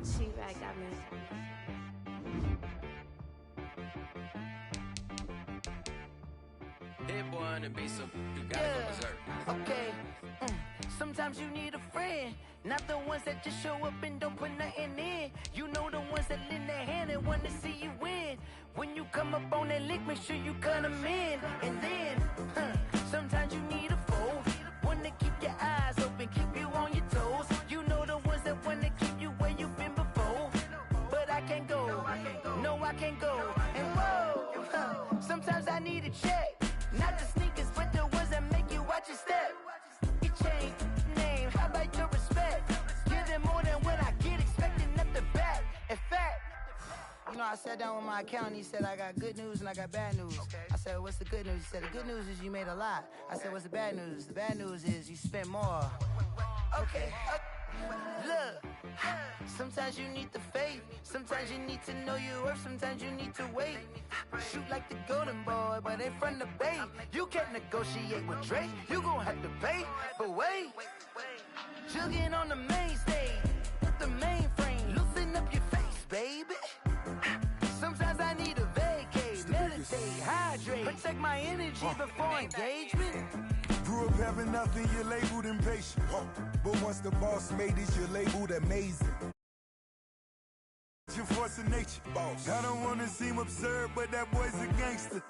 T-Rag got me. Hit boy on the beat, so you gotta go berserk. Okay. Sometimes you need a friend, not the ones that just show up and don't put nothing in. You know the ones that lend their hand and want to see you win. When you come up on that lick, make sure you cut them in. And then, sometimes you need a foe, one to keep your eyes open, keep you on your toes. You know the ones that want to keep you where you've been before. But I can't go, no I can't go. And whoa, sometimes I need a check, not the sneakers, but the ones that make you watch your step. Your chain, name, how about your respect? Give them more than what I get, expecting up the back. In fact, you know, I sat down with my accountant. He said, I got good news and I got bad news. I said, what's the good news? He said, the good news is you made a lot. I said, what's the bad news? The bad news is you spent more. Okay. Look, sometimes you need the faith. Sometimes you need to know your worth. Sometimes you need to wait. Shoot like the golden boy, but in front of the bay. You can't negotiate with Drake. You gon' have to pay. But wait, jugging on the main stage, the mainframe, loosen up your face, baby. Sometimes I need a vacate, meditate, hydrate, protect my energy before engagement. Grew up having nothing, you're labeled impatient. But once the boss made it, you're labeled amazing. Your force of nature, boss. I don't wanna seem absurd, but that boy's a gangster.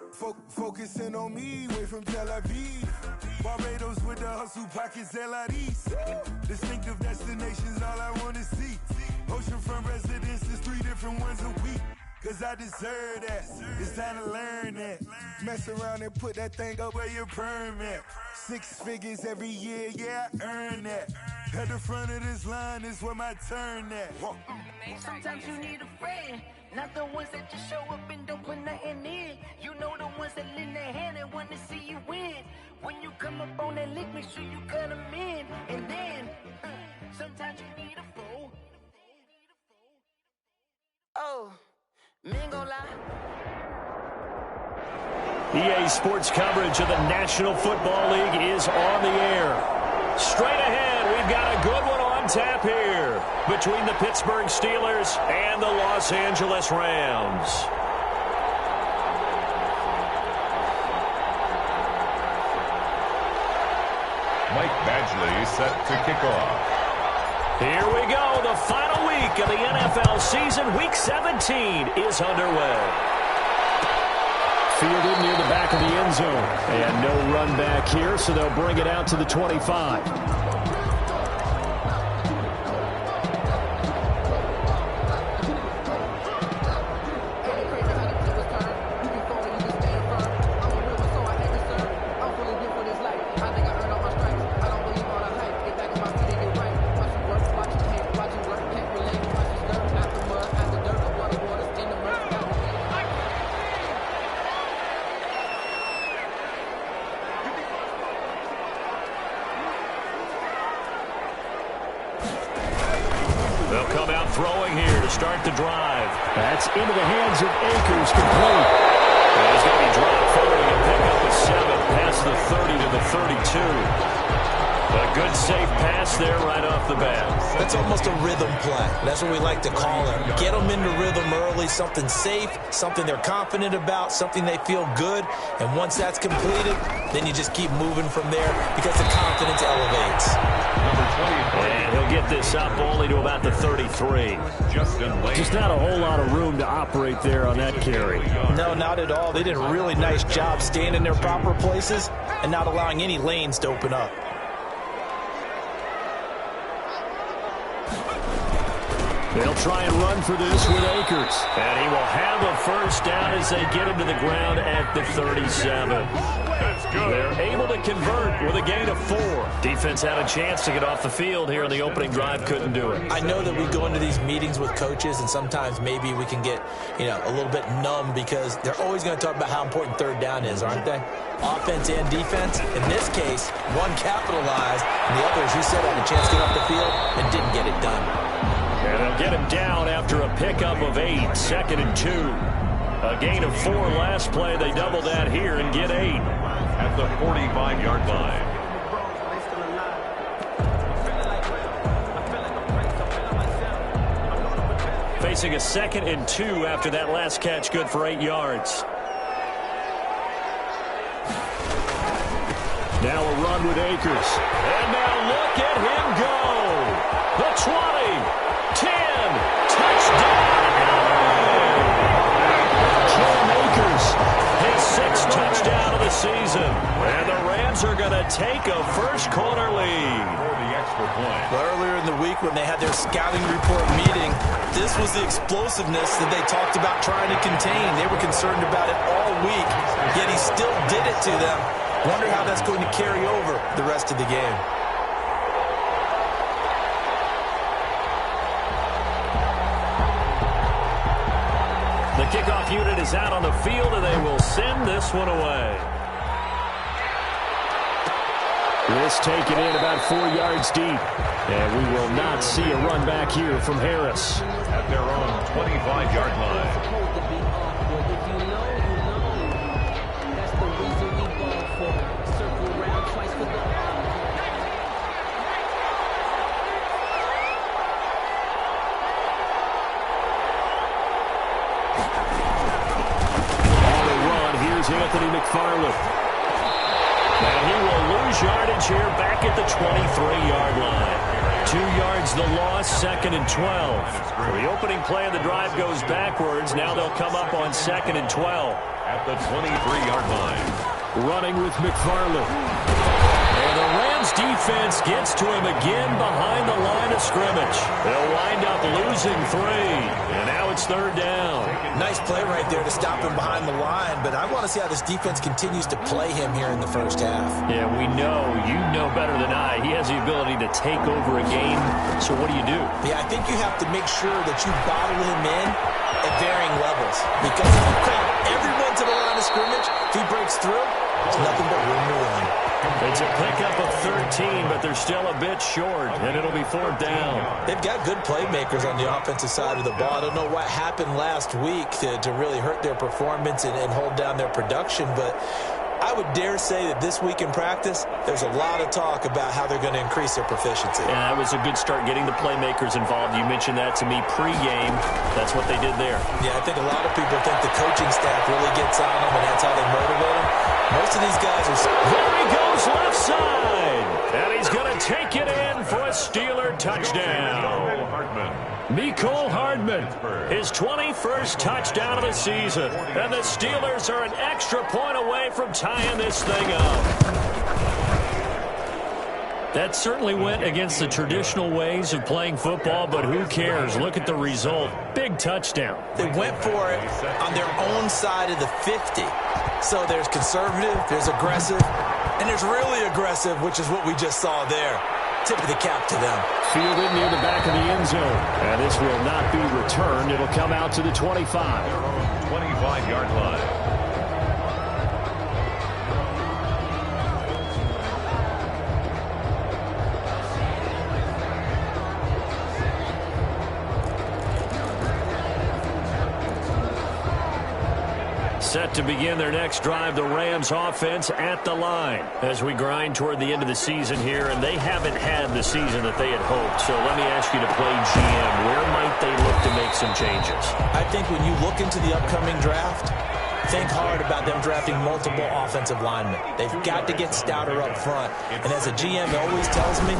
Focusing on me, way from Tel Aviv. Barbados with the hustle pockets, LIDs. Distinctive destinations, all I wanna see. Oceanfront residences, 3 different ones a week. Cause I deserve that, it's time to learn that. Mess around and put that thing up where your permit. 6 figures every year, yeah, I earn that. At the front of this line is where my turn at. Sometimes you need a friend, not the ones that just show up and don't put nothing in. You know the ones that lend their hand and want to see you win. When you come up on that lick, make sure you cut them in. And then, sometimes you need a foe. Oh. Mingola. EA Sports coverage of the National Football League is on the air. Straight ahead, we've got a good one on tap here between the Pittsburgh Steelers and the Los Angeles Rams. Mike Badgley set to kick off. Here we go. The final week of the NFL season. Week 17 is underway. Fielded near the back of the end zone. And no run back here, so they'll bring it out to the 25. Throwing here to start the drive. That's into the hands of Akers, complete. And he's going to be dropped forward and pick up a 7 past the 30 to the 32. A good safe pass there right off the bat. That's almost a rhythm play. That's what we like to call it. Get them into rhythm early, something safe, something they're confident about, something they feel good. And once that's completed, then you just keep moving from there because the confidence elevates. Number 23. And he'll get this up only to about the 33. Just not a whole lot of room to operate there on that carry. No, not at all. They did a really nice job staying in their proper places and not allowing any lanes to open up. They'll try and run for this with Akers. And he will have a first down as they get him to the ground at the 37. They're able to convert with a gain of 4. Defense had a chance to get off the field here in the opening drive, couldn't do it. I know that we go into these meetings with coaches, and sometimes maybe we can get, a little bit numb because they're always going to talk about how important third down is, aren't they? Offense and defense. In this case, one capitalized, and the other, as you said, had a chance to get off the field and didn't get it done. And they'll get him down after a pickup of 8, 2nd and 2. A gain of 4 last play. They double that here and get 8. At the 45-yard line. facing a 2nd and 2 after that last catch, good for 8 yards. Now a run with Akers. And now look at him go. The 20, 10, touchdown, LA! Cam Akers, his 6th touchdown of the season. And the Rams are going to take a first-quarter lead. Well, earlier in the week when they had their scouting report meeting, this was the explosiveness that they talked about trying to contain. They were concerned about it all week, yet he still did it to them. Wonder how that's going to carry over the rest of the game. The kickoff unit is out on the field, and they will send this one away. This taken in about 4 yards deep. And we will not see a run back here from Harris. At their own 25-yard line. On the run, here's Anthony McFarland. And he will lose yardage here back at the 23-yard line. 2 yards the loss, 2nd and 12. The opening play of the drive goes backwards. Now they'll come up on 2nd and 12. At the 23-yard line. Running with McFarland. And the Rams defense gets to him again behind the line of scrimmage. They'll wind up losing 3. And now it's 3rd down. Nice play right there to stop him behind the line, but I want to see how this defense continues to play him here in the first half. Yeah, we know, you know better than I, he has the ability to take over a game. So what do you do? Yeah, I think you have to make sure that you bottle him in at varying levels. Because if you crowd everyone to the line of scrimmage, if he breaks through, it's nothing but room to run. It's a pickup of 13, but they're still a bit short, and it'll be 4th down. They've got good playmakers on the offensive side of the ball. I don't know what happened last week to really hurt their performance and hold down their production, but I would dare say that this week in practice, there's a lot of talk about how they're going to increase their proficiency. And that was a good start getting the playmakers involved. You mentioned that to me pre-game. That's what they did there. Yeah, I think a lot of people think the coaching staff really gets on them, and that's how they motivate them. Most of these guys are... There he goes left side. And he's going to take it in for a Steeler touchdown. Mecole Hardman, his 21st touchdown of the season. And the Steelers are an extra point away from tying this thing up. That certainly went against the traditional ways of playing football, but who cares? Look at the result. Big touchdown. They went for it on their own side of the 50. So there's conservative, there's aggressive, and there's really aggressive, which is what we just saw there. Tip of the cap to them. Fielded near the back of the end zone. And this will not be returned. It'll come out to the 25. 25-yard line. Set to begin their next drive, the Rams offense at the line as we grind toward the end of the season here, and they haven't had the season that they had hoped. So let me ask you to play GM. Where might they look to make some changes? I think when you look into the upcoming draft, think hard about them drafting multiple offensive linemen. They've got to get stouter up front. And as a GM always tells me,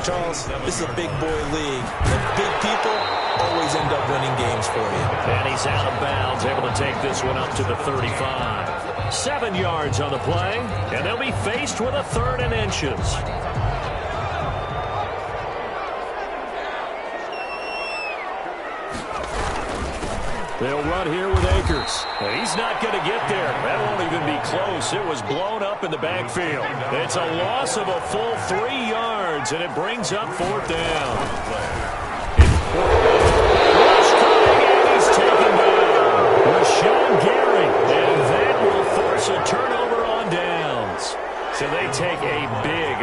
Charles, this is a big boy league. And big people always end up winning games for you. And he's out of bounds, able to take this one up to the 35. 7 yards on the play, and they'll be faced with a 3rd and inches. They'll run here with Akers. And he's not going to get there. That won't even be close. It was blown up in the backfield. It's a loss of a full 3 yards, and it brings up 4th down. Rush coming, and he's taken down. Rashawn Gary, and that will force a turnover on downs. So they take a big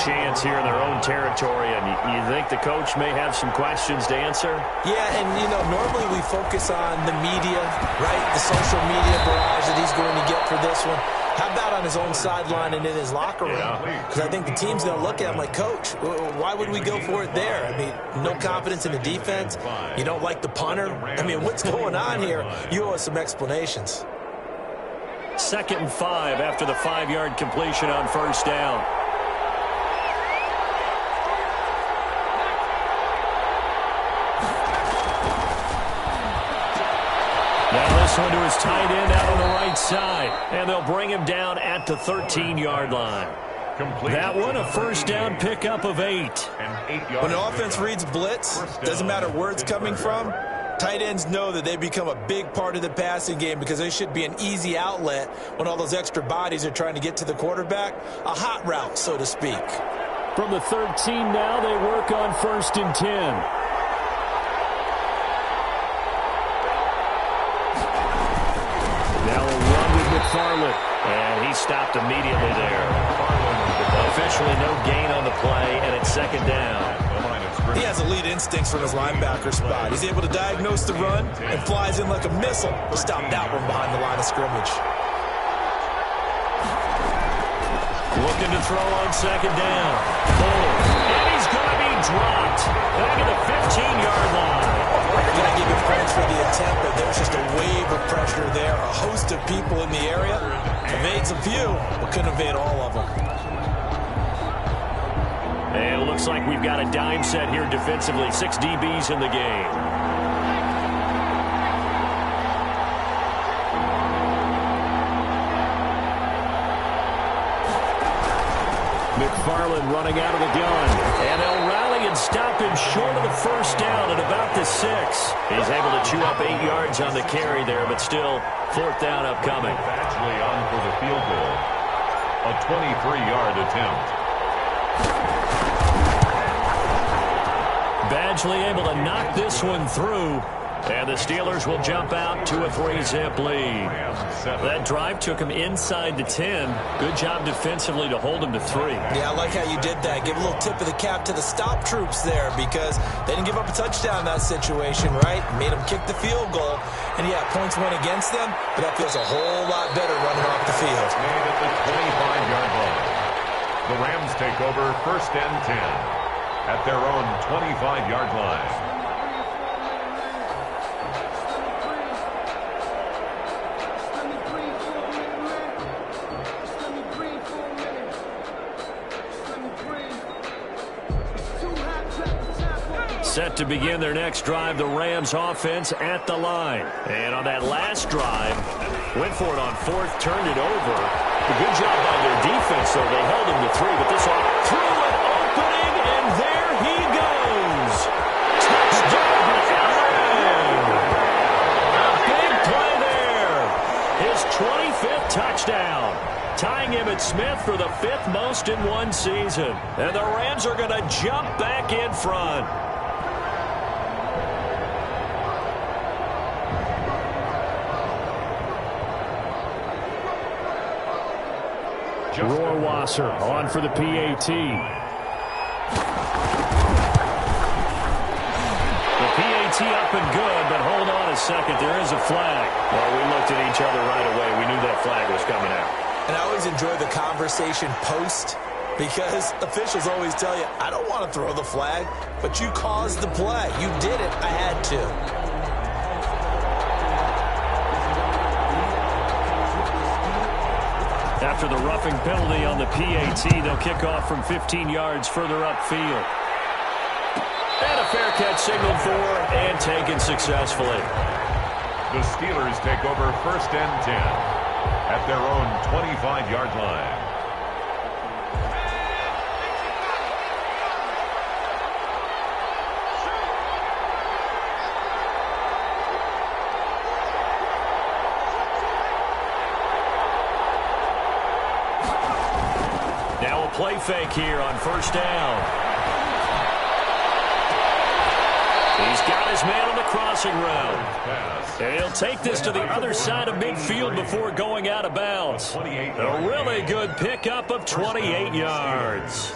chance here in their own territory, and you think the coach may have some questions to answer? Yeah, and, normally we focus on the media, right? The social media barrage that he's going to get for this one. How about on his own sideline and in his locker room? Because I think the team's going to look at him like, Coach, why would we go for it there? I mean, no confidence in the defense. You don't like the punter. I mean, what's going on here? You owe us some explanations. 2nd and 5 after the 5-yard completion on first down. Now this one to his tight end out on the right side, and they'll bring him down at the 13-yard line. That one a first down pickup of 8. When the offense reads blitz, doesn't matter where it's coming from, tight ends know that they become a big part of the passing game because they should be an easy outlet when all those extra bodies are trying to get to the quarterback. A hot route, so to speak. From the 13 now, they work on 1st and 10. Now a run with McFarland, and he stopped immediately there. Officially no gain on the play, and it's 2nd down. He has elite instincts from his linebacker spot. He's able to diagnose the run and flies in like a missile to stop that one behind the line of scrimmage. Looking to throw on 2nd down. And he's going to be dropped back at the 15-yard line. You're going to give him points for the attempt, but there's just a wave of pressure there. A host of people in the area. Evades a few, but couldn't evade all of them. And it looks like we've got a dime set here defensively. 6 DBs in the game. McFarland running out of the gun. And they'll rally and stop him short of the first down at about the 6. He's able to chew up 8 yards on the carry there, but still 4th down upcoming. Badgley on for the field goal. A 23-yard attempt. Badgley able to knock this one through. And the Steelers will jump out to a 3-zip lead. That drive took him inside the 10. Good job defensively to hold him to 3. Yeah, I like how you did that. Give a little tip of the cap to the stop troops there because they didn't give up a touchdown in that situation, right? Made them kick the field goal. And, yeah, points went against them, but that feels a whole lot better running off the field. Made at the 25-yard line. The Rams take over 1st and 10 at their own 25-yard line. Set to begin their next drive, the Rams offense at the line. And on that last drive, went for it on 4th, turned it over. A good job by their defense, though. They held him to 3, but this one threw an opening, and there he goes. Touchdown! A big play there. His 25th touchdown. Tying Emmitt Smith for the 5th most in one season. And the Rams are going to jump back in front. Rohrwasser on for the PAT. The PAT up and good, but hold on a second. There is a flag. Well, we looked at each other right away. We knew that flag was coming out. And I always enjoy the conversation post because officials always tell you, I don't want to throw the flag, but you caused the play. You did it. I had to. After the roughing penalty on the PAT, they'll kick off from 15 yards further upfield. And a fair catch signaled for and taken successfully. The Steelers take over 1st and 10 at their own 25-yard line. Play fake here on 1st down. He's got his man on the crossing route. And he'll take this to the other side of midfield before going out of bounds. A really good pickup of 28 yards.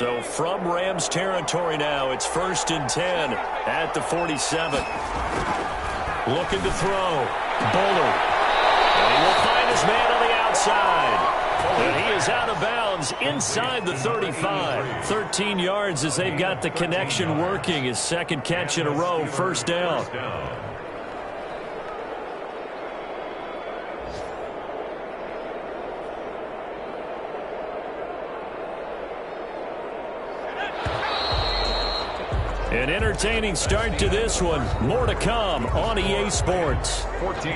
So from Rams territory now, it's 1st and 10 at the 47. Looking to throw. Bowler. And he will find his man on the outside. And he is out of bounds inside the 35. 13 yards as they've got the connection working. His second catch in a row, 1st down. An entertaining start to this one. More to come on EA Sports. 14.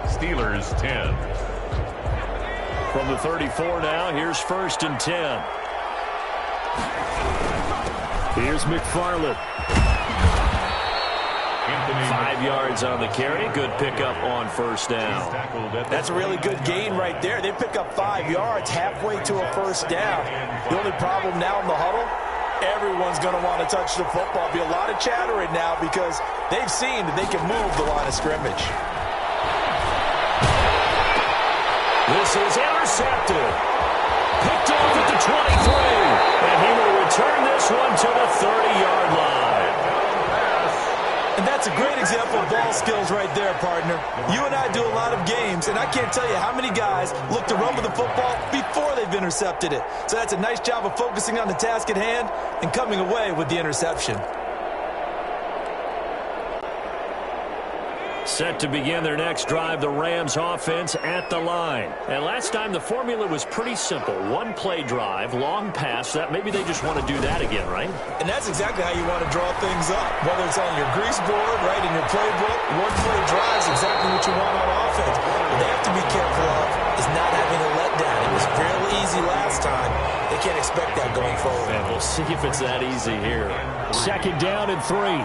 Steelers 10. From the 34 now, here's 1st and 10. Here's McFarland. 5 yards on the carry. Good pickup on 1st down. That's a really good gain right there. They pick up 5 yards halfway to a 1st down. The only problem now in the huddle, everyone's going to want to touch the football. Be a lot of chattering now because they've seen that they can move the line of scrimmage. This is intercepted. Picked off at the 23. And he will return this one to the 30-yard line. And that's a great example of ball skills right there, partner. You and I do a lot of games, and I can't tell you how many guys look to run with the football before they've intercepted it. So that's a nice job of focusing on the task at hand and coming away with the interception. Set to begin their next drive, the Rams offense at the line. And last time the formula was pretty simple. One play drive, long pass. That maybe they just want to do that again, right? And that's exactly how you want to draw things up. Whether it's on your grease board, right, in your playbook, one play drive is exactly what you want on offense. What they have to be careful of is not having a letdown. It was fairly easy last time. They can't expect that going forward. And we'll see if it's that easy here. 2nd down and 3.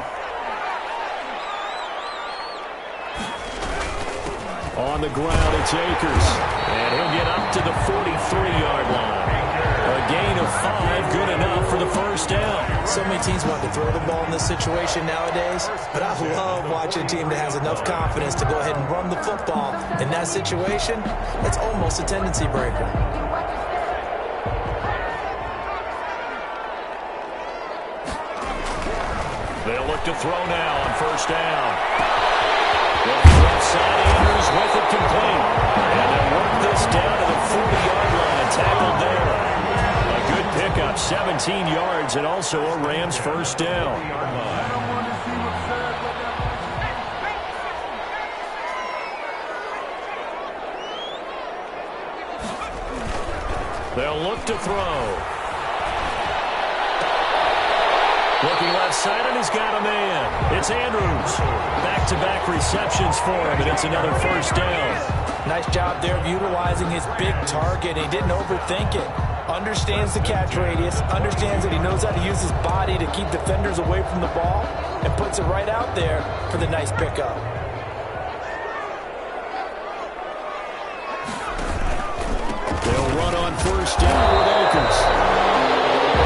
On the ground, it's Akers. And he'll get up to the 43-yard line. A gain of 5, good enough for the 1st down. So many teams want to throw the ball in this situation nowadays, but I love watching a team that has enough confidence to go ahead and run the football. In that situation, that's almost a tendency breaker. They'll look to throw now on 1st down. Left side, Andrews with it complete. And they'll work this down to the 40-yard line. Tackled there. A good pickup, 17 yards, and also a Rams 1st down. They'll look to throw. Looking left side, and he's got a man. It's Andrews. Back-to-back receptions for him, and it's another 1st down. Nice job there of utilizing his big target. He didn't overthink it. Understands the catch radius. Understands that he knows how to use his body to keep defenders away from the ball, and puts it right out there for the nice pickup. They'll run on 1st down with Akers.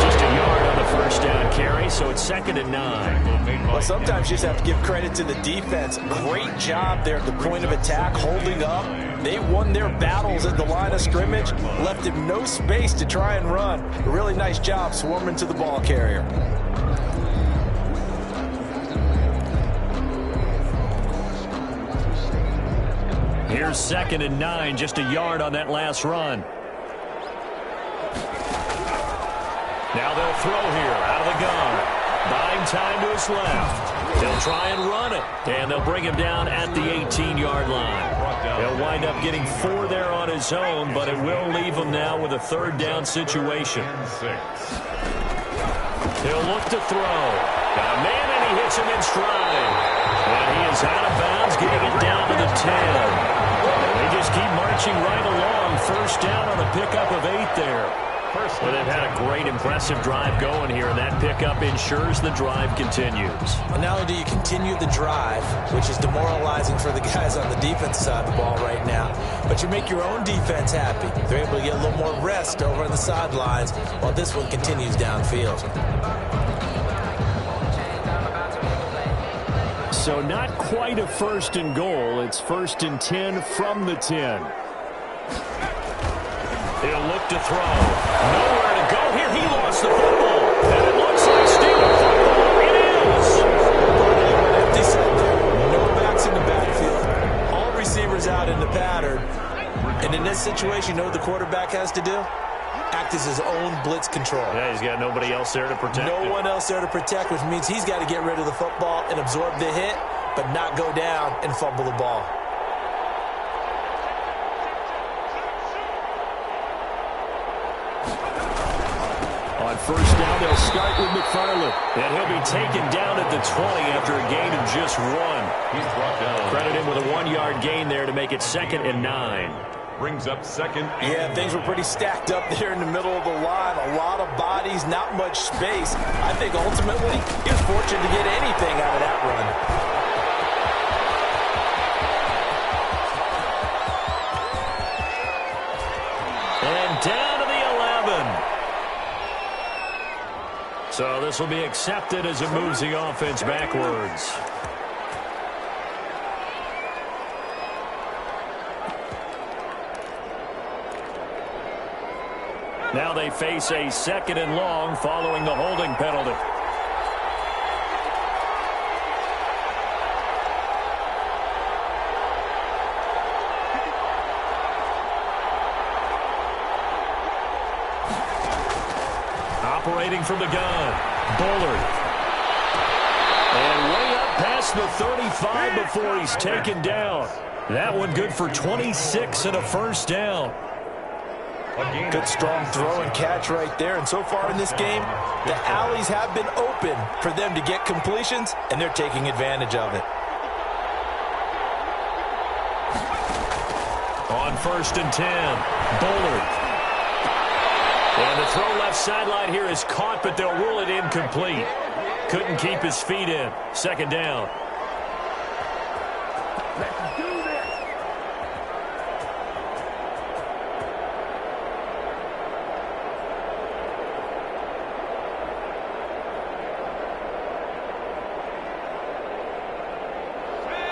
Just a yard on the 1st down carry, so it's 2nd and 9. Well, sometimes you just have to give credit to the defense. Great job there at the point of attack, holding up. They won their battles at the line of scrimmage, left him no space to try and run. A really nice job swarming to the ball carrier. Here's 2nd and 9, just a yard on that last run. Now they'll throw here out of the gun. Buying time to his left. They'll try and run it. And they'll bring him down at the 18-yard line. He'll wind up getting 4 there on his own, but it will leave him now with a 3rd down situation. He'll look to throw. Got a man, and he hits him in stride. And he is out of bounds, getting it down to the 10. And they just keep marching right along. 1st down on a pickup of 8 there. Well, they've had a great, impressive drive going here, and that pickup ensures the drive continues. And not only do you continue the drive, which is demoralizing for the guys on the defense side of the ball right now, but you make your own defense happy. They're able to get a little more rest over on the sidelines while this one continues downfield. So not quite a 1st and goal. It's 1st and 10 from the 10. He'll look to throw. Nowhere to go here. He lost the football. And it looks like Steeler football. It is. Empty set there. No backs in the backfield. All receivers out in the pattern. And in this situation, you know what the quarterback has to do? Act as his own blitz control. Yeah, he's got nobody else there to protect him. No one else there to protect, which means he's got to get rid of the football and absorb the hit, but not go down and fumble the ball. On first down, they'll start with McFarland. And he'll be taken down at the 20 after a gain of just 1. He's brought down. Credit him with a 1-yard gain there to make it 2nd and 9. Brings up 2nd. Yeah, things were pretty stacked up there in the middle of the line. A lot of bodies, not much space. I think ultimately he was fortunate to get anything out of that run. And down to the 11. So this will be accepted as it moves the offense backwards. Now they face a 2nd and long following the holding penalty. Operating from the gun, Bullard. And way up past the 35 before he's taken down. That one good for 26 and a first down. Good strong throw and catch right there. And so far in this game, the alleys have been open for them to get completions, and they're taking advantage of it. On 1st and 10, Bullard. And the throw left sideline here is caught, but they'll rule it incomplete. Couldn't keep his feet in. 2nd down.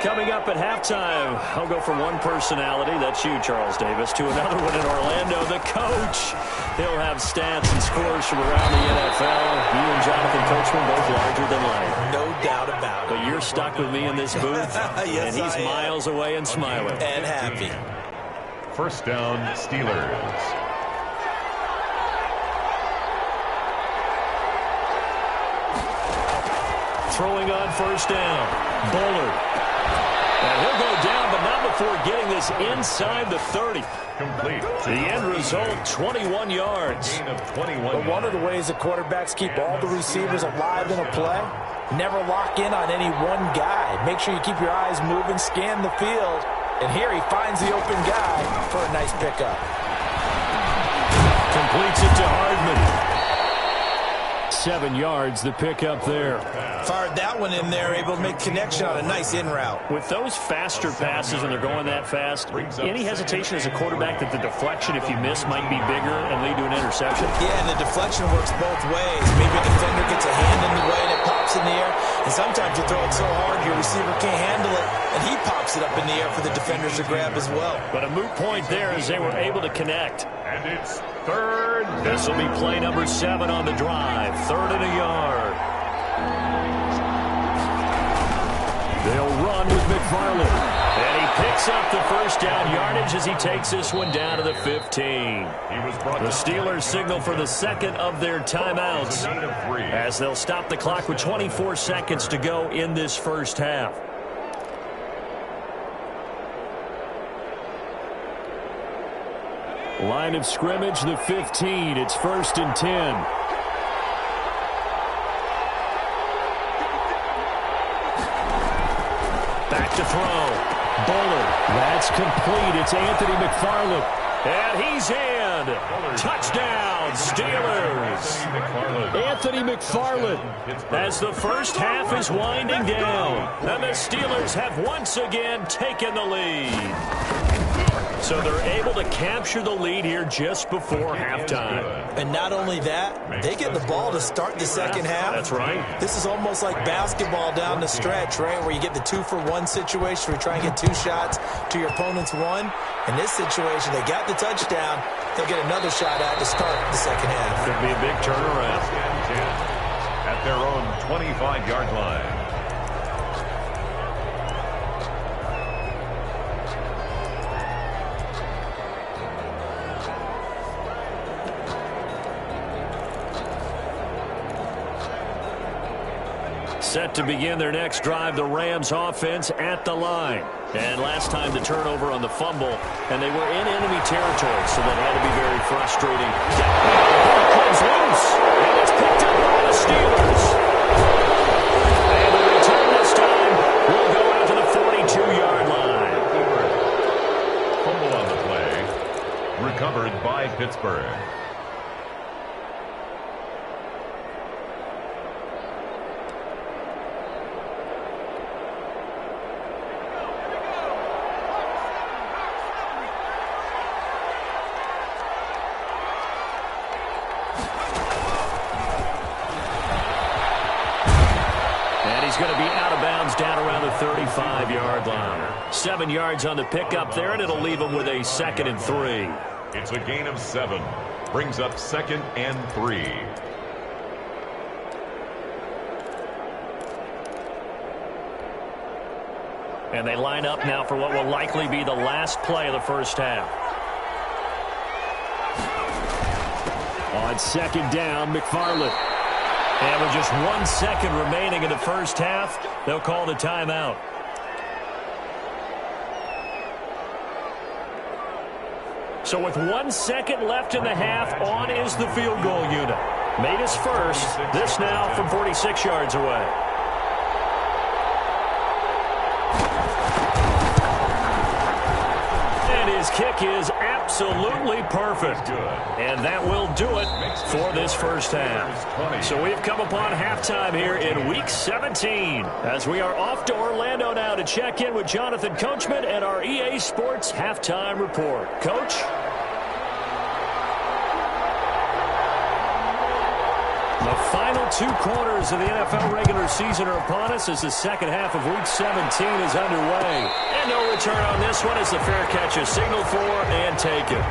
Coming up at halftime, I'll go from one personality, that's you, Charles Davis, to another one in Orlando, the coach. He'll have stats and scores from around the NFL. You and Jonathan Coachman both larger than life. No doubt about it. But you're stuck with me in this booth, yes, and he's miles away and smiling. And happy. First down, Steelers. Throwing on first down, Bullard. And he'll go down, but not before getting this inside the 30. Complete. The end result, 21 yards. Gain of 21 But one of the ways that quarterbacks keep all the receivers alive in a play, never lock in on any one guy. Make sure you keep your eyes moving, scan the field. And here he finds the open guy for a nice pickup. Completes it to Hardman. 7 yards, the pickup there. Fired that one in there, able to make connection on a nice in route. With those faster passes and they're going that fast, any hesitation as a quarterback that the deflection, if you miss, might be bigger and lead to an interception? Yeah, and the deflection works both ways. Maybe a defender gets a hand in the way and it pops in the air. And sometimes you throw it so hard your receiver can't handle it, and he pops it up in the air for the defenders to grab as well. But a moot point there as they were able to connect. And it's 3rd. This will be play number 7 on the drive. 3rd and a yard. They'll run with McFarland. And he picks up the first down yardage as he takes this one down to the 15. The Steelers signal for the 2nd of their timeouts as they'll stop the clock with 24 seconds to go in this first half. Line of scrimmage, the 15. It's 1st and 10. Back to throw. Bullard. That's complete. It's Anthony McFarland. And he's in. Touchdown, Steelers. Anthony McFarland. As the first half is winding down. And the Steelers have once again taken the lead. So they're able to capture the lead here just before halftime. And not only that, they get the ball to start the second half. That's right. This is almost like basketball down the stretch, right, where you get the 2-for-1 situation where you try and get 2 shots to your opponent's 1. In this situation, they got the touchdown. They'll get another shot at to start the second half. Could be a big turnaround. 10 at their own 25-yard line. Set to begin their next drive, the Rams offense at the line. And last time the turnover on the fumble, and they were in enemy territory, so that had to be very frustrating. Comes loose, and it's picked up by the Steelers. And the return this time will go out to the 42-yard line. Fumble on the play, recovered by Pittsburgh. Going to be out of bounds down around the 35-yard line. 7 yards on the pickup there, and it'll leave them with a 2nd and 3. It's a gain of 7. Brings up 2nd and 3. And they line up now for what will likely be the last play of the first half. On 2nd down, McFarland. And with just 1 second remaining in the first half, they'll call the timeout. So with 1 second left in the half, on is the field goal unit. Made his first. This now from 46 yards away. His kick is absolutely perfect. And that will do it for this first half. So we've come upon halftime here in Week 17 as we are off to Orlando now to check in with Jonathan Coachman and our EA Sports Halftime Report. Coach? The final 2 quarters of the NFL regular season are upon us as the second half of Week 17 is underway. And no return on this one as the fair catch is signaled for and taken.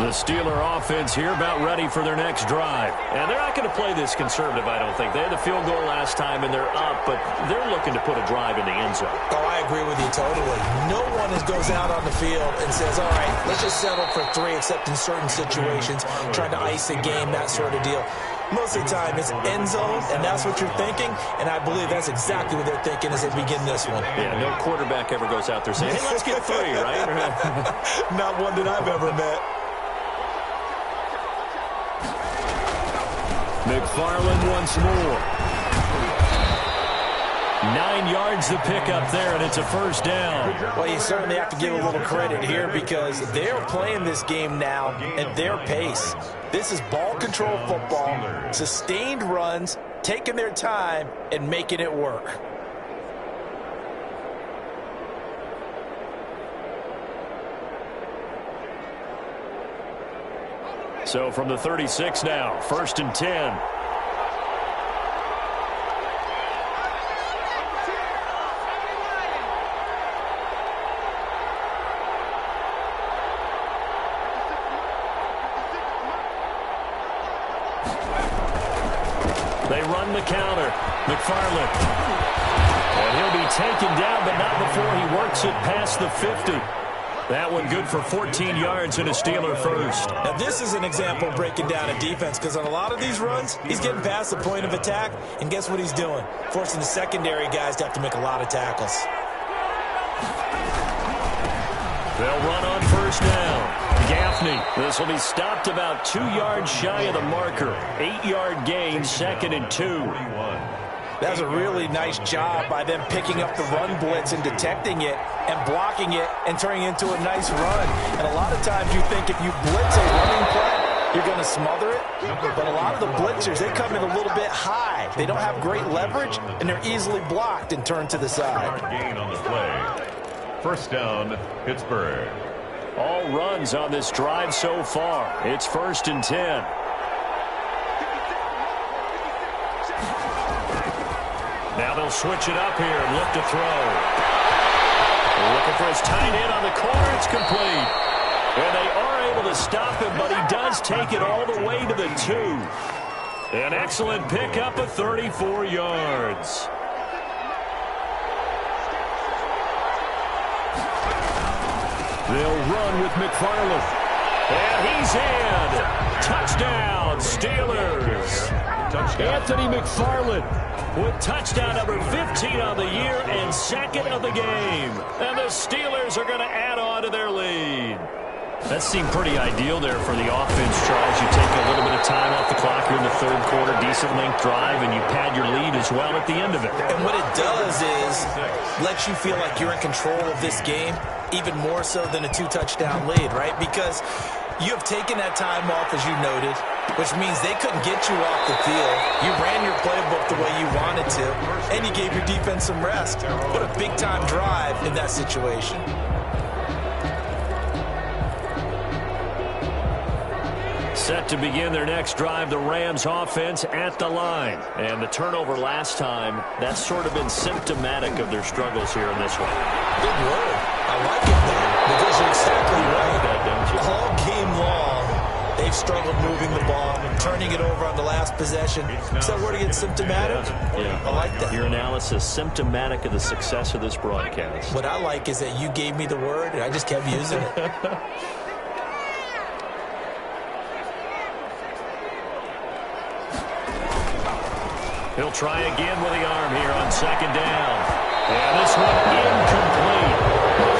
The Steeler offense here about ready for their next drive. And they're not going to play this conservative, I don't think. They had the field goal last time, and they're up, but they're looking to put a drive in the end zone. Oh, I agree with you totally. No one goes out on the field and says, all right, let's just settle for 3, except in certain situations, trying to ice a game, that sort of deal. Most of the time, it's end zone, and that's what you're thinking, and I believe that's exactly what they're thinking as they begin this one. Yeah, no quarterback ever goes out there saying, hey, let's get 3, right? Not one that I've ever met. McFarland once more. 9 yards to pick up there, and it's a first down. Well, you certainly have to give a little credit here because they're playing this game now at their pace. This is ball control football, sustained runs, taking their time, and making it work. So from the 36 now, 1st and 10. They run the counter. McFarland. And he'll be taken down, but not before he works it past the 50. That one good for 14 yards and a Steeler first. Now, this is an example of breaking down a defense because on a lot of these runs, he's getting past the point of attack, and guess what he's doing? Forcing the secondary guys to have to make a lot of tackles. They'll run on first down. Gaffney. This will be stopped about 2 yards shy of the marker. 8-yard gain, 2nd and 2. That was a really nice job by them picking up the run blitz and detecting it and blocking it and turning it into a nice run. And a lot of times you think if you blitz a running play, you're going to smother it. But a lot of the blitzers, they come in a little bit high. They don't have great leverage, and they're easily blocked and turned to the side. Gain on the play. First down, Pittsburgh. All runs on this drive so far. It's 1st and 10. Now they'll switch it up here and look to throw. Looking for his tight end on the corner. It's complete. And they are able to stop him, but he does take it all the way to the 2. An excellent pickup of 34 yards. They'll run with McFarland. And he's in. Touchdown, Steelers. Anthony McFarland with touchdown number 15 on the year and second of the game. And the Steelers are going to add on to their lead. That seemed pretty ideal there for the offense, Charles. You take a little bit of time off the clock here in the third quarter, decent length drive, and you pad your lead as well at the end of it. And what it does is lets you feel like you're in control of this game, even more so than a 2-touchdown lead, right? Because you have taken that time off, as you noted, which means they couldn't get you off the field. You ran your playbook the way you wanted to, and you gave your defense some rest. What a big-time drive in that situation. Set to begin their next drive, the Rams offense at the line. And the turnover last time, that's sort of been symptomatic of their struggles here in this one. Good word. I like it, man, because you're exactly right. All game long, they've struggled moving the ball, turning it over on the last possession. So we're to get symptomatic? Yeah. I like that. Your analysis, symptomatic of the success of this broadcast. What I like is that you gave me the word, and I just kept using it. He'll try again with the arm here on second down. And this one incomplete.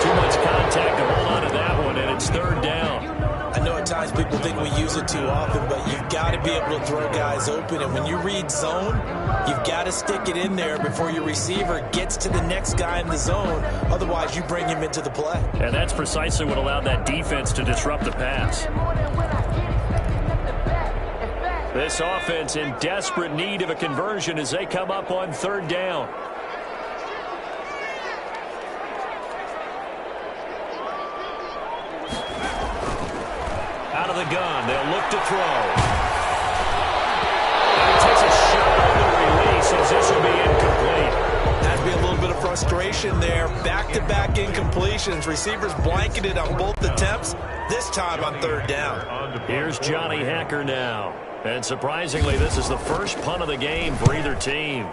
Too much contact to hold on to that one, and it's third down. I know at times people think we use it too often, but you've got to be able to throw guys open. And when you read zone, you've got to stick it in there before your receiver gets to the next guy in the zone. Otherwise, you bring him into the play. And that's precisely what allowed that defense to disrupt the pass. This offense in desperate need of a conversion as they come up on third down. Out of the gun, they'll look to throw. And he takes a shot on the release as this will be incomplete. Has to be a little bit of frustration there. Back-to-back incompletions. Receivers blanketed on both attempts, this time on third down. Here's Johnny Hacker now. And surprisingly, this is the first punt of the game for either team.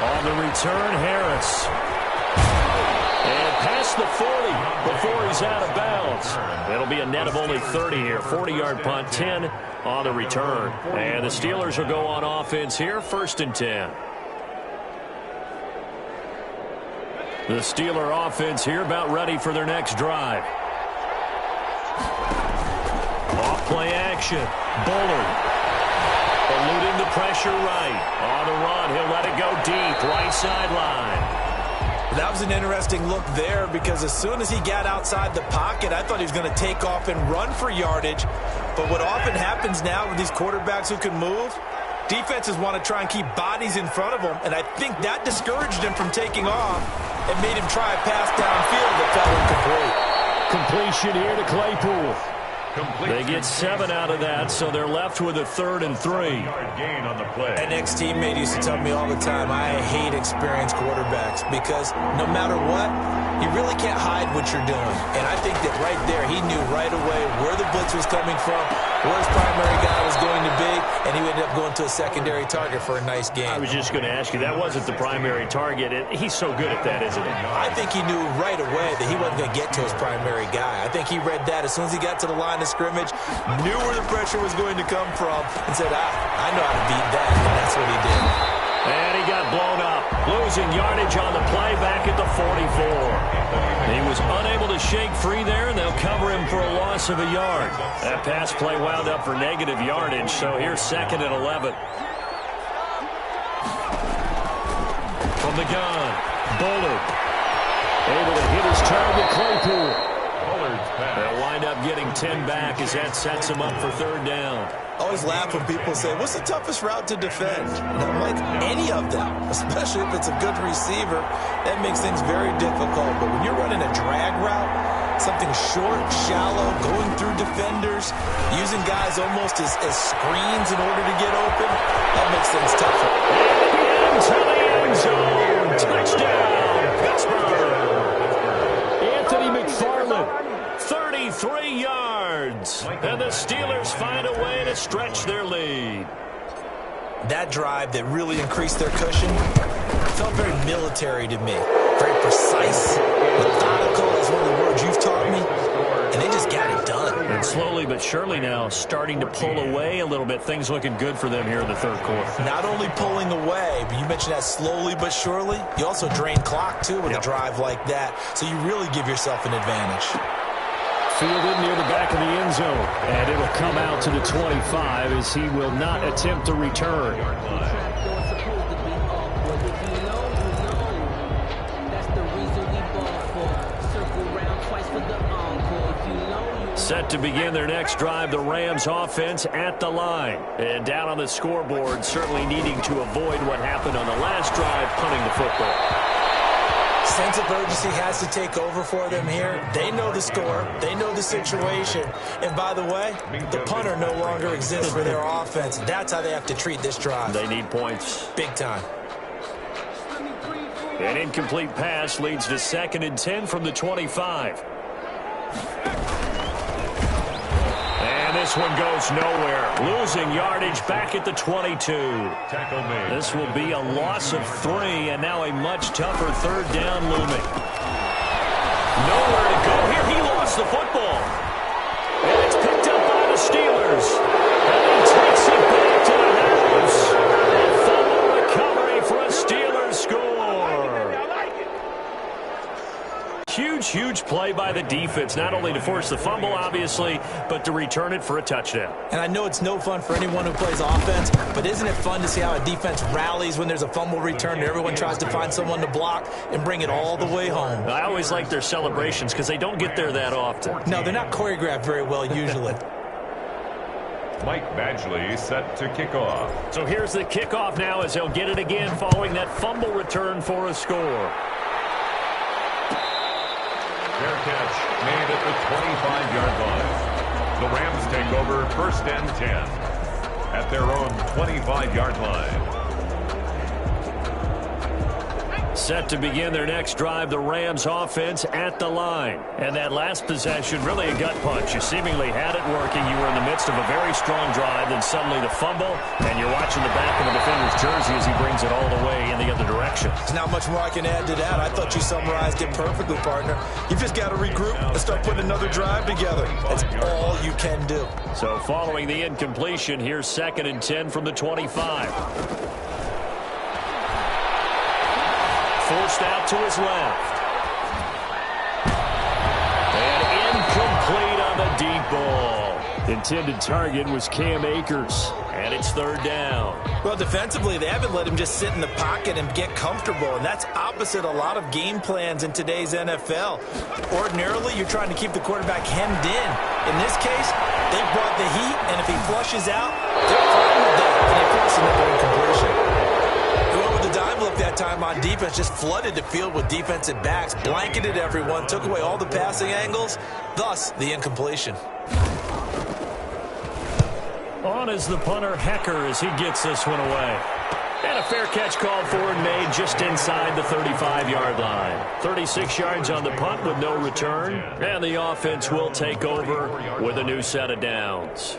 On the return, Harris. And past the 40 before he's out of bounds. It'll be a net of only 30 here. 40-yard punt, 10 on the return. And the Steelers will go on offense here, 1st and 10. The Steeler offense here about ready for their next drive. Off-play action. Bullard. Eluding the pressure right. On the run, he'll let it go deep. Right sideline. That was an interesting look there because as soon as he got outside the pocket, I thought he was going to take off and run for yardage. But what often happens now with these quarterbacks who can move, defenses want to try and keep bodies in front of them, and I think that discouraged him from taking off and made him try a pass downfield that fell incomplete. Completion here to Claypool. They get 7 out of that, so they're left with a 3rd and 3. Gain on the play. An ex-teammate used to tell me all the time, I hate experienced quarterbacks because no matter what, you really can't hide what you're doing. And I think that right there, he knew right away where the blitz was coming from, where his primary guy was going to be, and he ended up going to a secondary target for a nice game. I was just going to ask you, that wasn't the primary target. He's so good at that, isn't he? I think he knew right away that he wasn't going to get to his primary guy. I think he read that as soon as he got to the line of scrimmage, knew where the pressure was going to come from, and said, I know how to beat that, and that's what he did. And he got blown up, losing yardage on the play back at the 44. He was unable to shake free there, and they'll cover him for a loss of a yard. That pass play wound up for negative yardage, so here's 2nd and 11. From the gun, Bullard. Able to hit his target, Claypool. They'll wind up getting 10 back as that sets him up for 3rd down. I always laugh when people say, what's the toughest route to defend? And I'm like, any of them, especially if it's a good receiver. That makes things very difficult. But when you're running a drag route, something short, shallow, going through defenders, using guys almost as screens in order to get open, that makes things tougher. Into the end end zone. Touchdown, Pittsburgh. Anthony McFarland, 33 yards. And the Steelers find a way to stretch their lead. That drive that really increased their cushion felt very military to me. Very precise, methodical is one of the words you've taught me. And they just got it done. And slowly but surely now starting to pull away a little bit. Things looking good for them here in the third quarter. Not only pulling away, but you mentioned that slowly but surely. You also drain clock, too, with a drive like that. So you really give yourself an advantage. Fielded near the back of the end zone. And it'll come out to the 25 as he will not attempt to return. Set to begin their next drive, the Rams offense at the line. And down on the scoreboard, certainly needing to avoid what happened on the last drive, punting the football. Sense of urgency has to take over for them here. They know the score. They know the situation. And by the way, the punter no longer exists for their offense. That's how they have to treat this drive. They need points. Big time. An incomplete pass leads to 2nd and 10 from the 25. And this one goes nowhere. Losing yardage back at the 22. Tackle made. This will be a loss of 3, and now a much tougher third down looming. Nowhere to go here. He lost the football. And it's picked up by the Steelers. And he takes it back to the house. A fumble recovery for a Steelers score. Huge play by the defense, not only to force the fumble, obviously, but to return it for a touchdown. And I know it's no fun for anyone who plays offense, but isn't it fun to see how a defense rallies when there's a fumble return and everyone tries to find someone to block and bring it all the way home? I always like their celebrations because they don't get there that often. No, they're not choreographed very well usually. Mike Badgley set to kick off. So here's the kickoff now as they'll get it again following that fumble return for a score. Fair catch made at the 25-yard line. The Rams take over 1st and 10 at their own 25-yard line. Set to begin their next drive, the Rams offense at the line. And that last possession, really a gut punch. You seemingly had it working. You were in the midst of a very strong drive, then suddenly the fumble, and you're watching the back of the defender's jersey as he brings it all the way in the other direction. There's not much more I can add to that. I thought you summarized it perfectly, partner. You've just got to regroup and start putting another drive together. That's all you can do. So following the incompletion, here's 2nd and 10 from the 25. Forced out to his left. And incomplete on the deep ball. Intended target was Cam Akers. And it's 3rd down. Well, defensively, they haven't let him just sit in the pocket and get comfortable. And that's opposite a lot of game plans in today's NFL. Ordinarily, you're trying to keep the quarterback hemmed in. In this case, they brought the heat, and if he flushes out, they're fine with that. And they force another incompletion. The dime look that time on defense, just flooded the field with defensive backs, blanketed everyone, took away all the passing angles, thus the incompletion. On is the punter, Hecker, as he gets this one away. And a fair catch called for and made just inside the 35-yard line. 36 yards on the punt with no return, and the offense will take over with a new set of downs.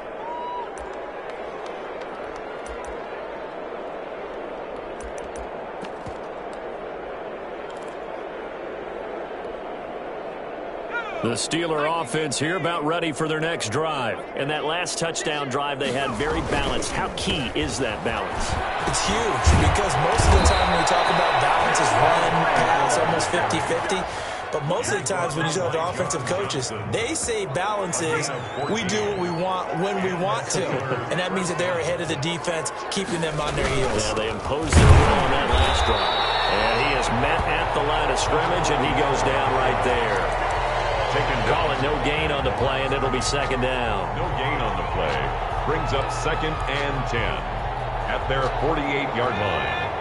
The Steeler offense here about ready for their next drive. And that last touchdown drive they had very balanced. How key is that balance? It's huge because most of the time when we talk about balance is run, pass, almost 50-50. But most of the times when you talk to offensive coaches, they say balance is we do what we want when we want to. And that means that they're ahead of the defense, keeping them on their heels. Yeah, they imposed their will on that last drive. And he is met at the line of scrimmage, and he goes down right there. Call it no gain on the play, and it'll be 2nd down. No gain on the play. Brings up 2nd and 10 at their 48-yard line.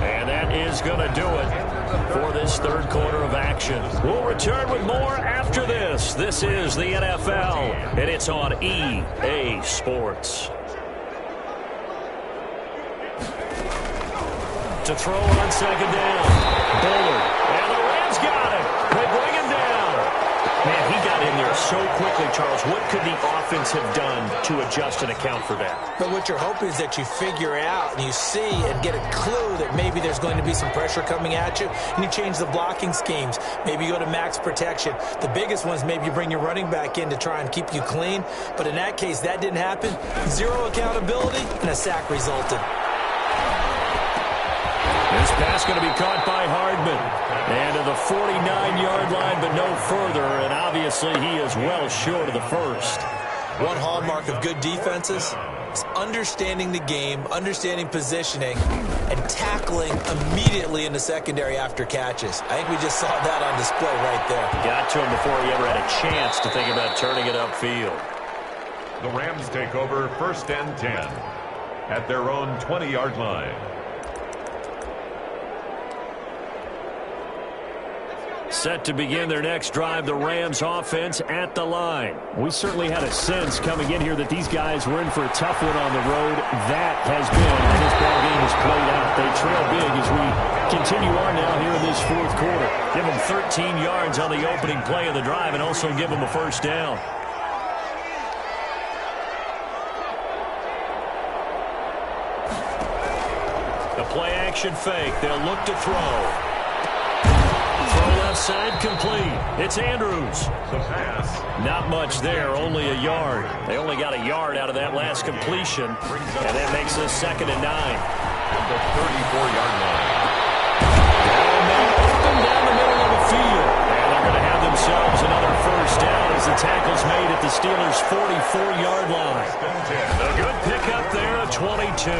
And that is going to do it for this third quarter of action. We'll return with more after this. This is the NFL, and it's on EA Sports. to throw on second down. Bullard. And the Rams got it. They bring him down. Man, he got in there so quickly, Charles. What could the offense have done to adjust and account for that? But what you're hoping is that you figure out and you see and get a clue that maybe there's going to be some pressure coming at you, and you change the blocking schemes. Maybe you go to max protection. The biggest one is maybe you bring your running back in to try and keep you clean. But in that case, that didn't happen. Zero accountability, and a sack resulted. This pass going to be caught by Hardman. And to the 49-yard line, but no further. And obviously, he is well short of the first. One hallmark of good defenses is understanding the game, understanding positioning, and tackling immediately in the secondary after catches. I think we just saw that on display right there. Got to him before he ever had a chance to think about turning it upfield. The Rams take over 1st and 10 at their own 20-yard line. Set to begin their next drive, the Rams offense at the line. We certainly had a sense coming in here that these guys were in for a tough one on the road. That has been how this ball game has played out. They trail big as we continue on now here in this fourth quarter. Give them 13 yards on the opening play of the drive and also give them a first down. The play action fake. They'll look to throw. Throw left side complete. It's Andrews. The pass. Not much there, only a yard. They only got a yard out of that last completion, and that makes this 2nd and 9. At the 34-yard line. Down the middle of the field. And they're going to have themselves another first down as the tackle's made at the Steelers' 44-yard line. A good pickup there at 22.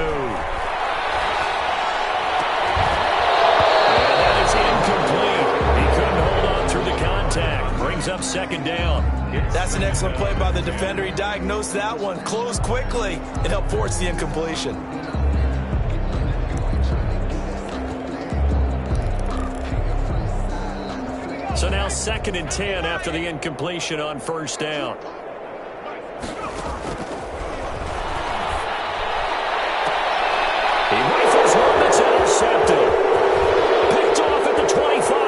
Incomplete. He couldn't hold on through the contact. Brings up 2nd down. That's an excellent play by the defender. He diagnosed that one, closed quickly, and helped force the incompletion. So now 2nd and 10 after the incompletion on first down. He rifles one that's intercepted. Picked off at the 25.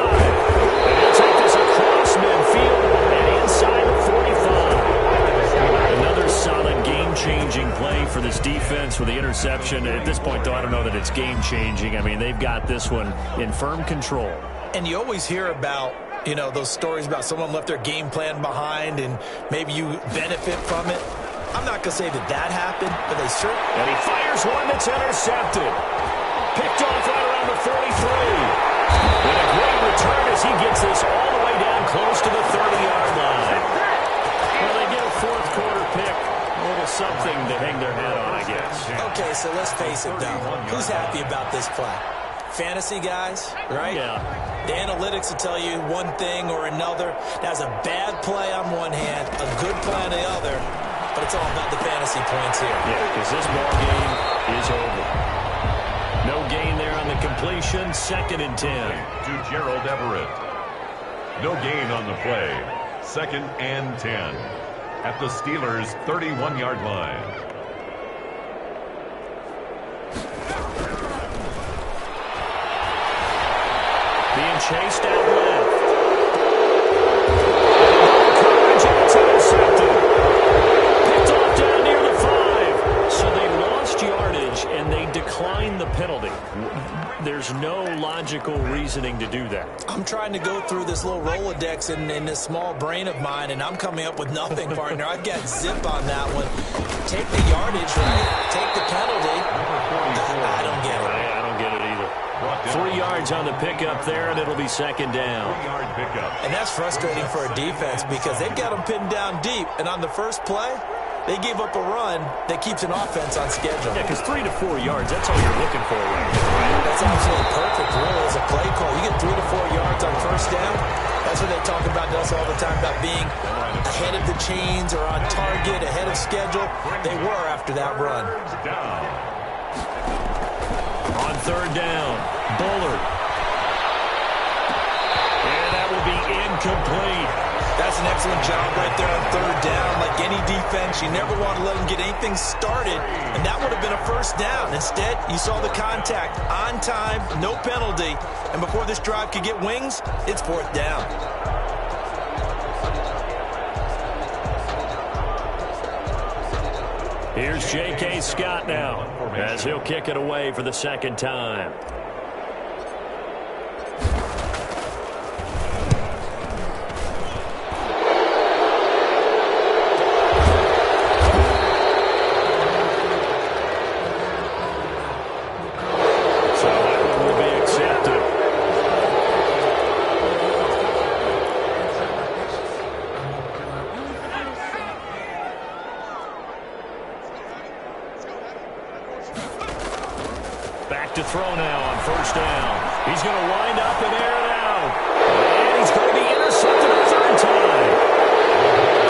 And he'll take this across midfield and inside the 45. Another solid game-changing play for this defense with the interception. At this point, though, I don't know that it's game-changing. I mean, they've got this one in firm control. And you always hear about, you know, those stories about someone left their game plan behind and maybe you benefit from it. I'm not going to say that that happened, but they certainly... And he fires one that's intercepted. Picked off right around the 43. And a great return as he gets this all the way down close to the 30-yard line. Well, they get a fourth quarter pick. A little something to hang their hat on, I guess. Okay, so let's face it, though. Who's happy about this play? Fantasy guys, right? Yeah. The analytics will tell you one thing or another. That's a bad play on one hand, a good play on the other, but it's all about the fantasy points here. Yeah, because this ball game is over. No gain there on the completion. 2nd and 10. To Gerald Everett. No gain on the play. 2nd and 10. At the Steelers' 31-yard line. Being chased out left. Coverage, and it's intercepted. Picked off down near the 5. So they lost yardage, and they declined the penalty. There's no logical reasoning to do that. I'm trying to go through this little Rolodex in this small brain of mine, and I'm coming up with nothing, partner. I've got zip on that one. Take the yardage, right? Take the penalty. I don't get it. I don't get it either. 3 yards on the pickup there, and it'll be 2nd down. 3-yard pickup. And that's frustrating for a defense because they've got them pinned down deep. And on the first play, they gave up a run that keeps an offense on schedule. Yeah, because 3 to 4 yards, that's all you're looking for right now, right? That's absolutely perfect, really, as a play call. You get 3 to 4 yards on first down. That's what they talk about to us all the time, about being ahead of the chains or on target, ahead of schedule. They were after that run. On 3rd down, Bullard. And that will be incomplete. That's an excellent job right there on third down. Like any defense, you never want to let them get anything started, and that would have been a first down. Instead, you saw the contact on time, no penalty, and before this drive could get wings, it's fourth down. Here's J.K. Scott now as he'll kick it away for the second time. To throw now on first down. He's going to wind up and air it out. And he's going to be intercepted a third time.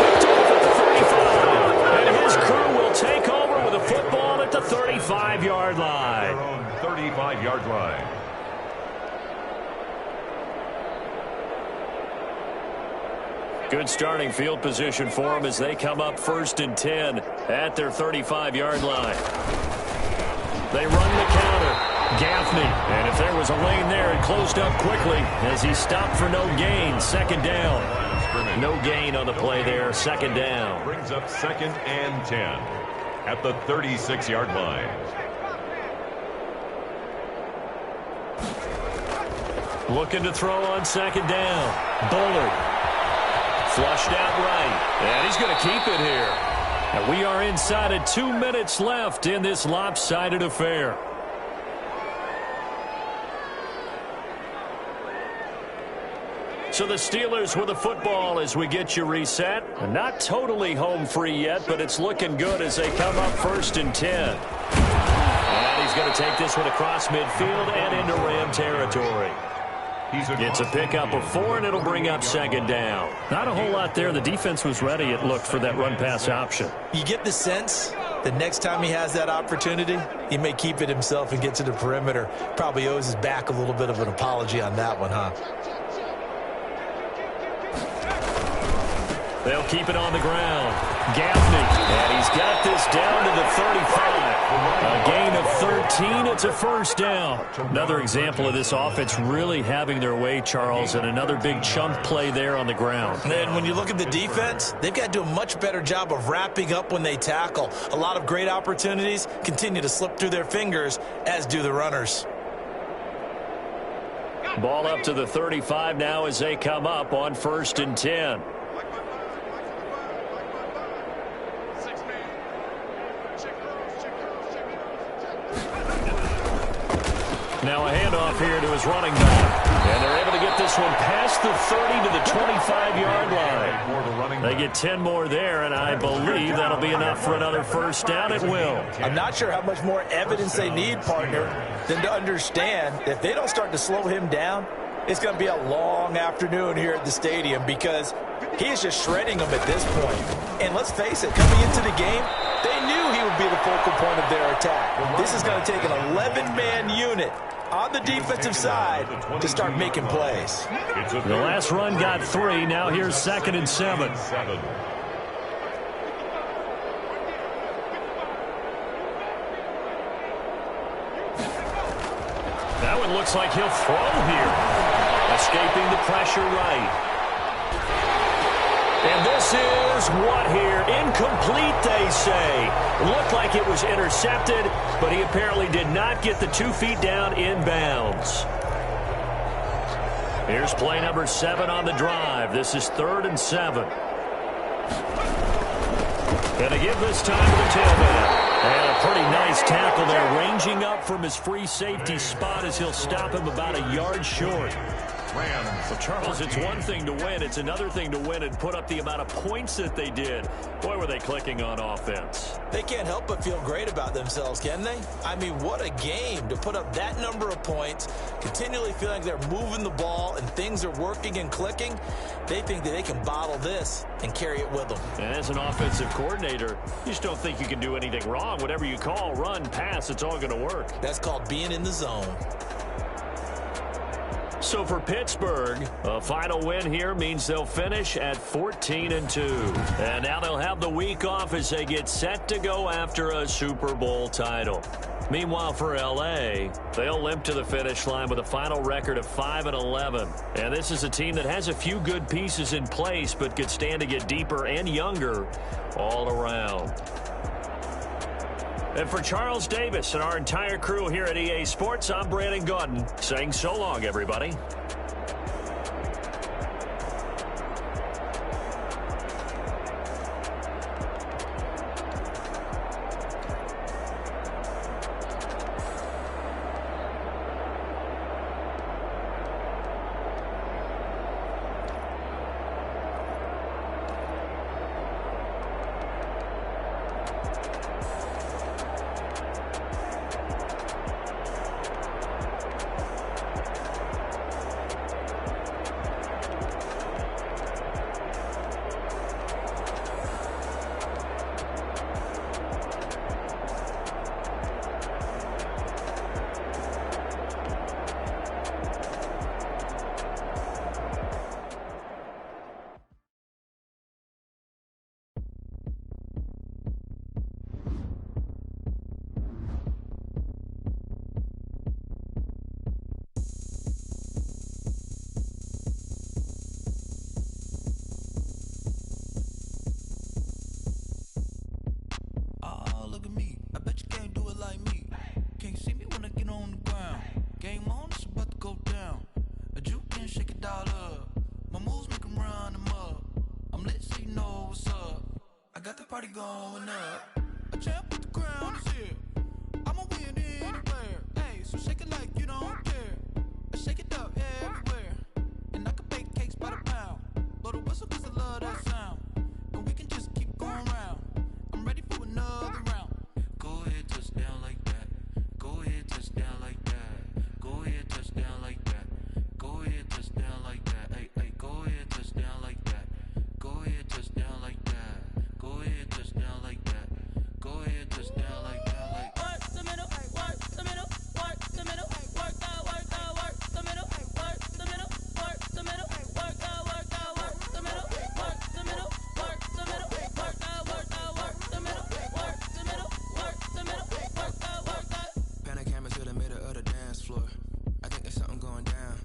Picked off at the 35. And his crew will take over with a football at the 35-yard line. Their own 35-yard line. Good starting field position for them as they come up 1st and 10 at their 35-yard line. They run the counter. Gaffney, and if there was a lane there, it closed up quickly as he stopped for no gain. Second down. No gain on the play there. Second down. Brings up 2nd and 10 at the 36-yard line. Looking to throw on second down. Bullard. Flushed out right. And he's going to keep it here. And we are inside of 2 minutes left in this lopsided affair. So the Steelers with the football as we get you reset. Not totally home free yet, but it's looking good as they come up 1st and 10. And he's going to take this one across midfield and into Ram territory. It's a pickup of 4, and it'll bring up second down. Not a whole lot there. The defense was ready, it looked, for that run-pass option. You get the sense that next time he has that opportunity, he may keep it himself and get to the perimeter. Probably owes his back a little bit of an apology on that one, huh? They'll keep it on the ground. Gaffney, and he's got this down to the 35. A gain of 13. It's a first down. Another example of this offense really having their way, Charles, and another big chunk play there on the ground. And when you look at the defense, they've got to do a much better job of wrapping up when they tackle. A lot of great opportunities continue to slip through their fingers, as do the runners. Ball up to the 35 now as they come up on 1st and 10. Now a handoff here to his running back. And they're able to get this one past the 30 to the 25-yard line. They get 10 more there, and I believe that'll be enough for another first down. It will. I'm not sure how much more evidence they need, partner, than to understand that if they don't start to slow him down, it's going to be a long afternoon here at the stadium because he is just shredding them at this point. And let's face it, coming into the game, they knew he would be the focal point of their attack. This is going to take an 11-man unit on the defensive side to start making plays. The last run got 3. Now here's 2nd and 7. That one looks like he'll throw here. Escaping the pressure right. And this is what here? Incomplete, they say. Looked like it was intercepted, but he apparently did not get the 2 feet down inbounds. Here's play number 7 on the drive. This is 3rd and 7. And they give this time to the tailback. And a pretty nice tackle there, ranging up from his free safety spot as he'll stop him about a yard short. Well, Charles, it's one thing to win. It's another thing to win and put up the amount of points that they did. Boy, were they clicking on offense. They can't help but feel great about themselves, can they? I mean, what a game to put up that number of points, continually feeling like they're moving the ball and things are working and clicking. They think that they can bottle this and carry it with them. And as an offensive coordinator, you just don't think you can do anything wrong. Whatever you call, run, pass, it's all going to work. That's called being in the zone. So for Pittsburgh, a final win here means they'll finish at 14-2. And now they'll have the week off as they get set to go after a Super Bowl title. Meanwhile, for L.A., they'll limp to the finish line with a final record of 5-11. And this is a team that has a few good pieces in place, but could stand to get deeper and younger all around. And for Charles Davis and our entire crew here at EA Sports, I'm Brandon Gaudin saying so long, everybody. Party going up. A champ with the crown is here. I'ma win anywhere. Hey, so shake it like you don't care. I shake it up everywhere. And I can bake cakes by the pound. Blow the whistle cause I love that sound. And we can just keep going round. I'm ready for another round. Go ahead, touch down like that. Go ahead, touch down like that. Go ahead, touch down like that. Go ahead, touch down like that. Hey, hey, go ahead, touch down like that. Go ahead, touch down like that. Go ahead, touch down like that. Go ahead, touch down like that. Like work the middle, work the middle, work the middle, work out, work the middle, work the middle, work the middle, work out, work the middle, work the middle, work the middle, work out, work the middle, work the middle, work the middle, work out. Pan a camera to the middle of the dance floor. I think there's something going down.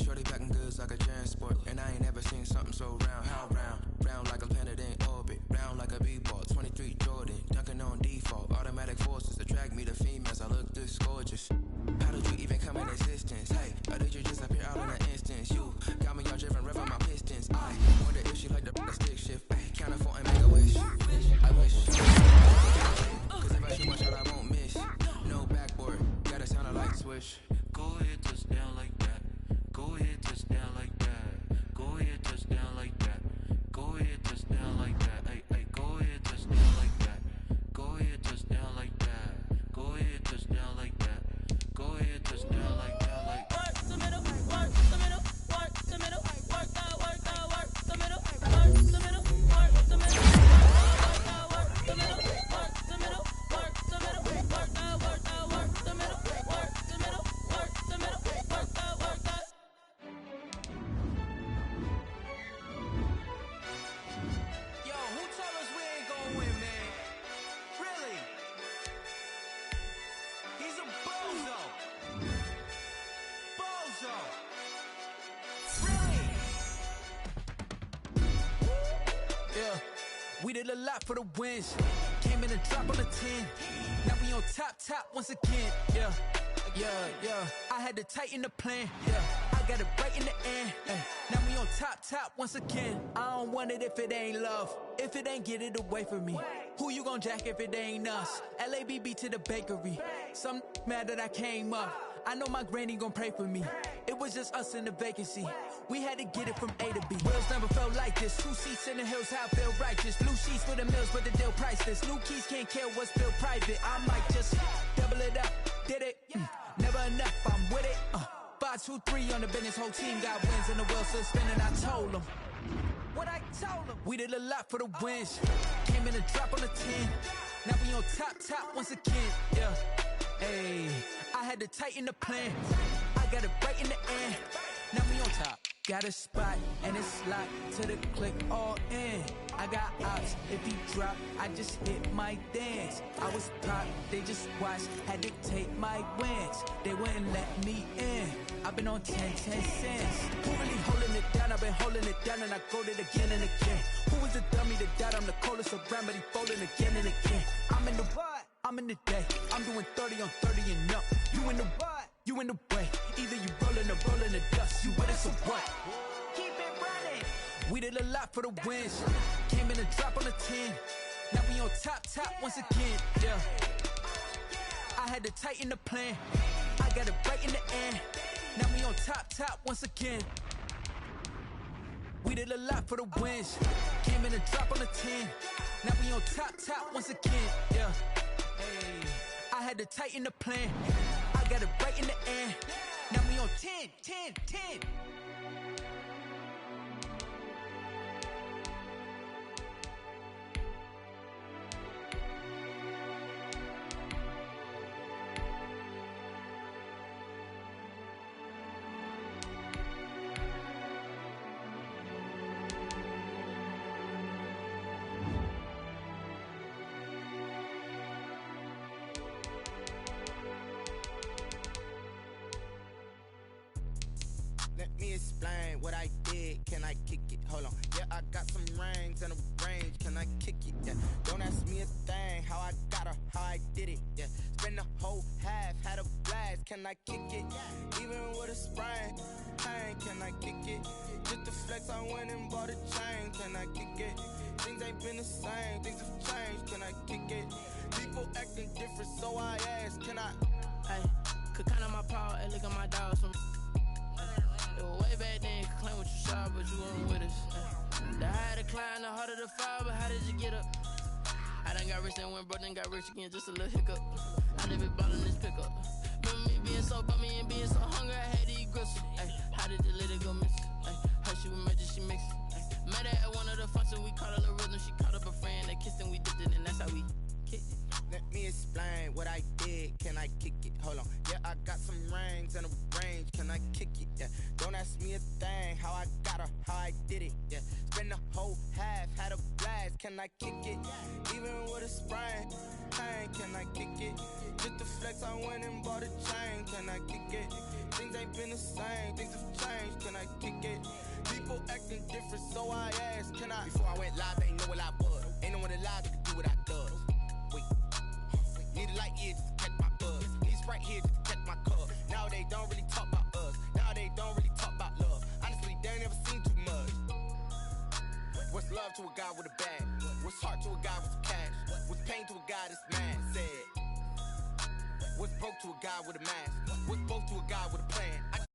Shorty packing goods like a transport, and I ain't never seen something so round. How round? Round like a planet in orbit, round like a b-ball. 23 Jordan, dunking on default. Automatic forces attract me to females. I look this gorgeous. How did you even come in existence? Hey, or did you just appear out in an instance? You got me all driven, revving my pistons. I wonder if she like the stick shift. Ay, count it for and make a wish. I wish. Cause if I shoot my shot, I won't miss. No backboard, gotta sound a light switch. Go ahead, touch down like that. Go ahead, touch down like that. Go ahead, touch down like that. Go ahead, touch down like that. Hey, hey, go ahead, touch down like that. Go ahead, touch down like that. Go ahead, touch down like that. Go ahead, touch down like that. Like work the middle, work the middle, work the middle, work out, work the middle, work the middle, work the middle, work out, work the middle, work the middle, work the middle, work out, work the middle, work the middle, work the middle, work out, work out. Yo, who told us we ain't gonna win, man? Really? He's a bozo. Bozo. Really? Yeah, we did a lot for the wins. Came in a drop on the 10. Now we on top once again. Yeah, yeah, yeah. I had to tighten the plan. Yeah, I got it right in the end. Ay, now we on top once again. I don't want it if it ain't love. If it ain't, get it away from me. Who you gon' jack if it ain't us? LABB to the bakery. Some mad that I came up. I know my granny gon' pray for me. It was just us in the vacancy. We had to get it from A to B. Wheels never felt like this. 2 seats in the hills, how I feel righteous. Blue sheets for the mills, but the deal priceless. New keys can't care what's built private. I might just double it up. Did it? Never enough, I'm with it. 5, 2, 3 on the business. Whole team got wins and the wheels still spinning. I told them what I told them. We did a lot for the wins. Came in a drop on the 10. Now we on top once again. Yeah. Hey, I had to tighten the plan. I got it right in the end. now we on top. Got a spot, and it's locked to the click all in. I got ops, if he drop, I just hit my dance. I was pop, they just watched, had to take my wins. They wouldn't let me in. I've been on 10 cents. Who really holding it down? I've been holding it down, and I go it again and again. Who was the dummy that died? I'm the coldest around, but he folding again and again. I'm in the what? I'm in the day. I'm doing 30 on 30 and up. You in the what? You in the way. Either you rolling or rolling the dust. You with us or what? Keep it running. We did a lot for the wins. Came in a drop on a 10. Now we on top once again. Yeah. I had to tighten the plan. I got it right in the end. Now we on top once again. We did a lot for the wins. Came in a drop on a 10. Now we on top once again. Yeah. Hey. I had to tighten the plan. I got it right in the end. Now we on 10. Let me explain what I did. Can I kick it? Hold on. Yeah, I got some rings and a range. Can I kick it? Yeah. Don't ask me a thing. How I got her, how I did it. Yeah. Spend the whole half, had a blast. Can I kick it? Even with a sprain. Pain, can I kick it? Just the flex, I went and bought a chain. Can I kick it? Things ain't been the same. Things have changed. Can I kick it? People acting different, so I ask. Can I? Hey, could count on my power and look at my dogs from. It was way back then, you could claim what you saw, but you weren't with us. The higher the climb, the harder the fall, but how did you get up? I done got rich and went broke, then got rich again, just a little hiccup. I live it ballin' this pickup. Remember me being so bummy and being so hungry, I had to eat gristle. Ay, how did the lady go miss? Ay, how she was magic, she mixed. Met her at one of the functions, we caught a little rhythm, she caught up a friend, they kissed and we dipped it, and that's how we kicked it. Let me explain what I did. Can I kick it? Hold on. Yeah, I got some rings and a range. Can I kick it? Yeah. Don't ask me a thing. How I got her, how I did it. Yeah. Spend the whole half, had a blast. Can I kick it? Even with a sprain. Pain, can I kick it? Just the flex, I went and bought a chain. Can I kick it? Things ain't been the same. Things have changed. Can I kick it? People acting different, so I asked. Can I? Before I went live, they ain't know what I was. Ain't no one alive that could do what I does. Wait. Need a light here just to catch my buzz. Need a Sprite here just to catch my cup. Now they don't really talk about us. Now they don't really talk about love. Honestly, they ain't never seen too much. What's love to a guy with a bag? What's heart to a guy with some cash? What's pain to a guy that's mad? Said. What's broke to a guy with a mask? What's both to a guy with a plan? I